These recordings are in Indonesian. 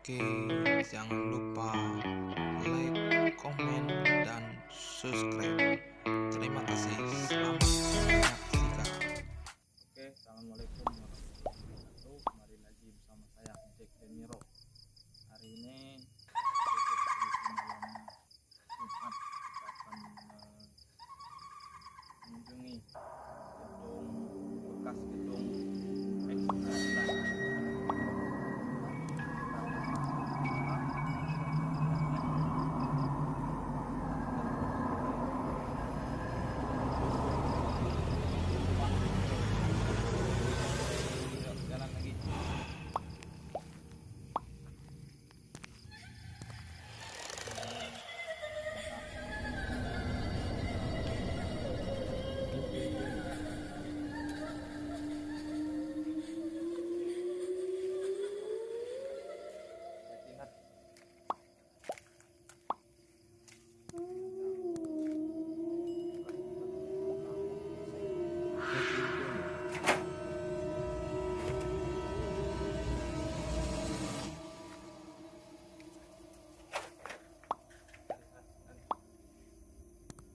Oke, jangan lupa like, komen, dan subscribe. Terima kasih. Selamat menyaksikan. Oke, assalamualaikum warahmatullahi wabarakatuh. Kembali lagi bersama saya Jack Demiro. Hari ini malam Jumat kita akan mengunjungi bekas gedung X19. Jalan lagi.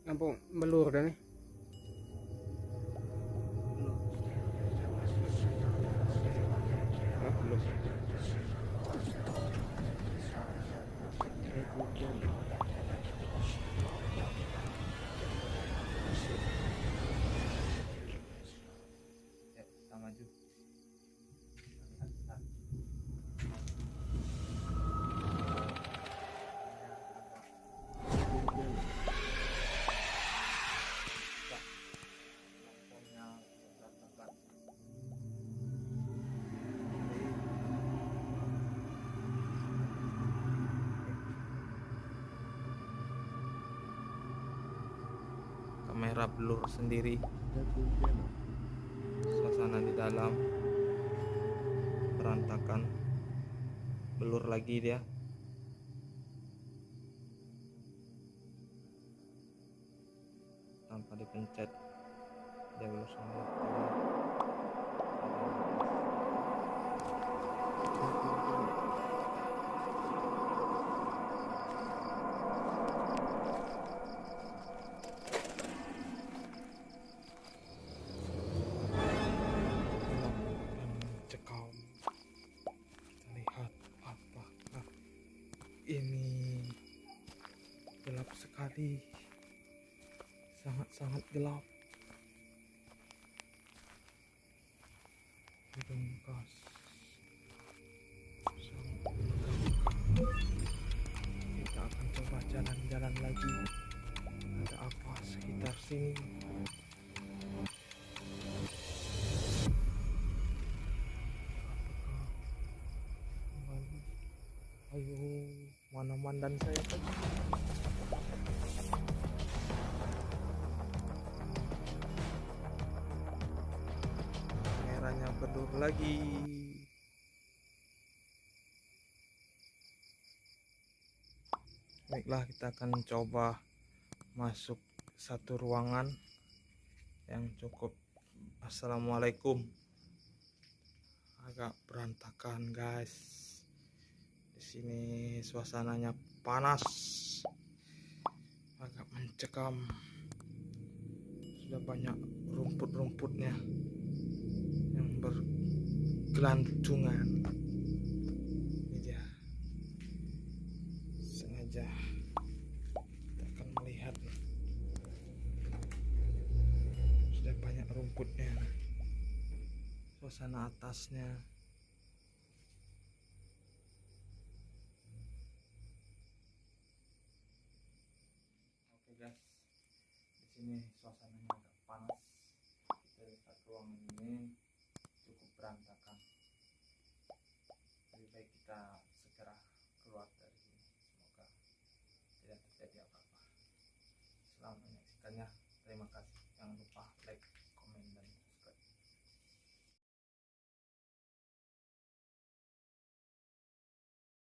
Kampung Belur dah ni. Belur. Ya, kita maju. Kamera blur sendiri. Suasana di dalam berantakan. Blur lagi dia. Tanpa dipencet dia blur sendiri. Cekam. Kita lihat apakah ini gelap sekali. Sangat-sangat gelap. Gedung bekas. Sangat menegangkan. Kita akan coba jalan-jalan lagi. Ada apa sekitar sini? Ayo, mana mandan saya tadi? Kameranya blur lagi. Baiklah, kita akan coba masuk satu ruangan yang cukup. Assalamualaikum. Agak berantakan, guys. Di sini suasananya panas, agak mencekam. Sudah banyak rumput-rumputnya yang bergelantungan. Ini dia. Sengaja kita akan melihat. Sudah banyak rumputnya. Suasana atasnya. Oke guys, di sini suasananya agak panas. Kita lihat ruangan ini cukup berantakan. Lebih baik kita segera keluar dari sini. Semoga tidak terjadi apa-apa. Selamat menyaksikannya. Terima kasih. Jangan lupa like.